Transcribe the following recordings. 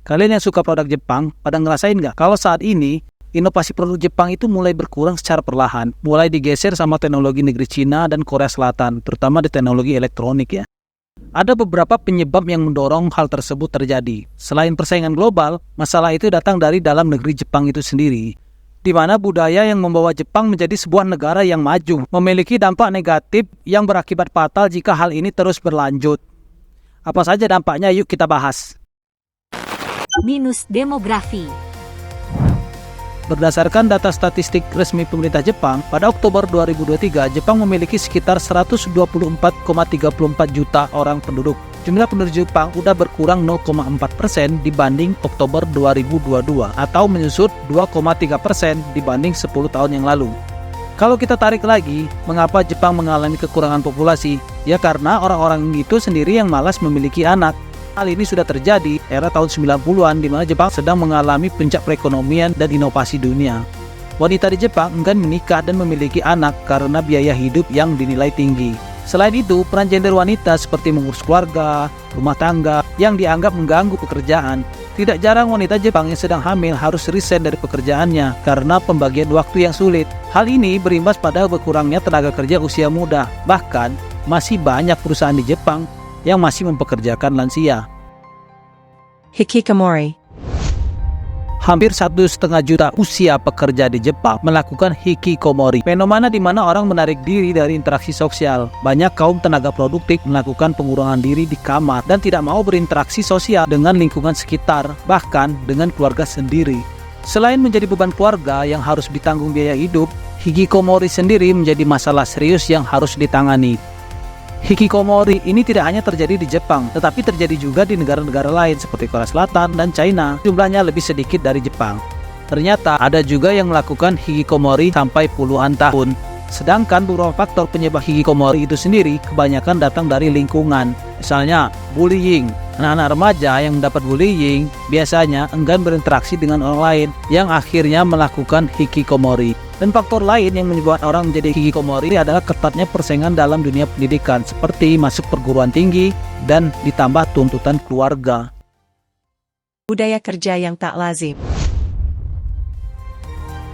Kalian yang suka produk Jepang, pada ngerasain nggak? Kalau saat ini, inovasi produk Jepang itu mulai berkurang secara perlahan, mulai digeser sama teknologi negeri Cina dan Korea Selatan, terutama di teknologi elektronik ya. Ada beberapa penyebab yang mendorong hal tersebut terjadi. Selain persaingan global, masalah itu datang dari dalam negeri Jepang itu sendiri, di mana budaya yang membawa Jepang menjadi sebuah negara yang maju, memiliki dampak negatif yang berakibat fatal jika hal ini terus berlanjut. Apa saja dampaknya? Yuk kita bahas. Minus demografi. Berdasarkan data statistik resmi pemerintah Jepang, pada Oktober 2023, Jepang memiliki sekitar 124,34 juta orang penduduk. Jumlah penduduk Jepang udah berkurang 0,4% dibanding Oktober 2022 atau menyusut 2,3% dibanding 10 tahun yang lalu. Kalau kita tarik lagi, mengapa Jepang mengalami kekurangan populasi? Ya karena orang-orang itu sendiri yang malas memiliki anak. Hal ini sudah terjadi era tahun 90-an di mana Jepang sedang mengalami puncak perekonomian dan inovasi dunia. Wanita di Jepang enggan menikah dan memiliki anak karena biaya hidup yang dinilai tinggi. Selain itu, peran gender wanita seperti mengurus keluarga, rumah tangga yang dianggap mengganggu pekerjaan. Tidak jarang wanita Jepang yang sedang hamil harus resign dari pekerjaannya karena pembagian waktu yang sulit. Hal ini berimbas pada berkurangnya tenaga kerja usia muda. Bahkan, masih banyak perusahaan di Jepang yang masih mempekerjakan lansia. Hikikomori. Hampir 1,5 juta usia pekerja di Jepang melakukan hikikomori, fenomena di mana orang menarik diri dari interaksi sosial. Banyak kaum tenaga produktif melakukan pengurangan diri di kamar dan tidak mau berinteraksi sosial dengan lingkungan sekitar, bahkan dengan keluarga sendiri. Selain menjadi beban keluarga yang harus ditanggung biaya hidup, hikikomori sendiri menjadi masalah serius yang harus ditangani. Hikikomori ini tidak hanya terjadi di Jepang, tetapi terjadi juga di negara-negara lain seperti Korea Selatan dan China. Jumlahnya lebih sedikit dari Jepang. Ternyata ada juga yang melakukan hikikomori sampai puluhan tahun. Sedangkan beberapa faktor penyebab hikikomori itu sendiri kebanyakan datang dari lingkungan. Misalnya bullying. Anak-anak remaja yang mendapat bullying biasanya enggan berinteraksi dengan orang lain yang akhirnya melakukan hikikomori. Dan faktor lain yang menyebabkan orang menjadi hikikomori adalah ketatnya persaingan dalam dunia pendidikan seperti masuk perguruan tinggi dan ditambah tuntutan keluarga. Budaya kerja yang tak lazim.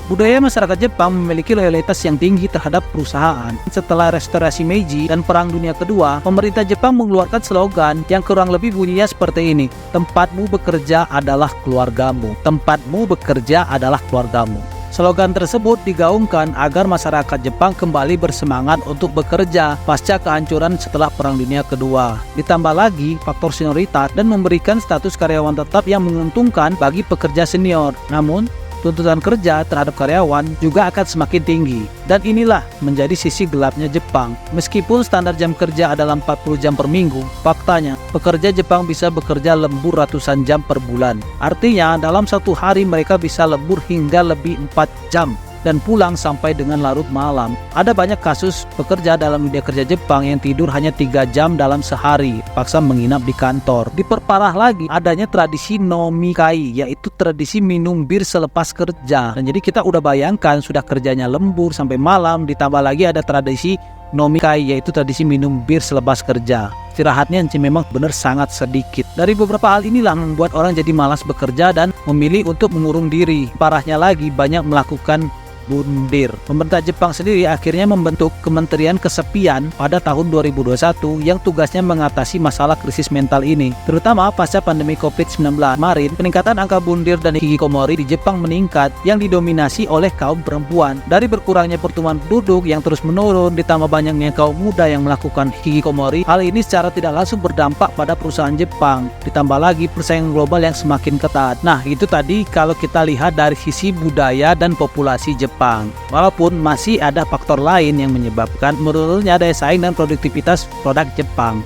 Budaya masyarakat Jepang memiliki loyalitas yang tinggi terhadap perusahaan. Setelah restorasi Meiji dan Perang Dunia Kedua, pemerintah Jepang mengeluarkan slogan yang kurang lebih bunyinya seperti ini: tempatmu bekerja adalah keluargamu. Tempatmu bekerja adalah keluargamu. Slogan tersebut digaungkan agar masyarakat Jepang kembali bersemangat untuk bekerja pasca kehancuran setelah Perang Dunia Kedua. Ditambah lagi faktor senioritas dan memberikan status karyawan tetap yang menguntungkan bagi pekerja senior. Namun, tuntutan kerja terhadap karyawan juga akan semakin tinggi. Dan inilah menjadi sisi gelapnya Jepang. Meskipun standar jam kerja adalah 40 jam per minggu, faktanya pekerja Jepang bisa bekerja lembur ratusan jam per bulan. Artinya dalam satu hari mereka bisa lembur hingga lebih 4 jam dan pulang sampai dengan larut malam. Ada banyak kasus pekerja dalam dunia kerja Jepang yang tidur hanya 3 jam dalam sehari, paksa menginap di kantor. Diperparah lagi adanya tradisi nomikai, yaitu tradisi minum bir selepas kerja. Dan jadi kita udah bayangkan sudah kerjanya lembur sampai malam, ditambah lagi ada tradisi nomikai, yaitu tradisi minum bir selepas kerja. Istirahatnya memang benar sangat sedikit. Dari beberapa hal inilah membuat orang jadi malas bekerja dan memilih untuk mengurung diri. Parahnya lagi banyak melakukan bundir. Pemerintah Jepang sendiri akhirnya membentuk Kementerian Kesepian pada tahun 2021 yang tugasnya mengatasi masalah krisis mental ini. Terutama pasca pandemi COVID-19 kemarin, peningkatan angka bundir dan hikikomori di Jepang meningkat yang didominasi oleh kaum perempuan. Dari berkurangnya pertumbuhan penduduk yang terus menurun, ditambah banyaknya kaum muda yang melakukan hikikomori, hal ini secara tidak langsung berdampak pada perusahaan Jepang. Ditambah lagi persaingan global yang semakin ketat. Nah, itu tadi kalau kita lihat dari sisi budaya dan populasi Jepang. Walaupun masih ada faktor lain yang menyebabkan menurunnya daya saing dan produktivitas produk Jepang.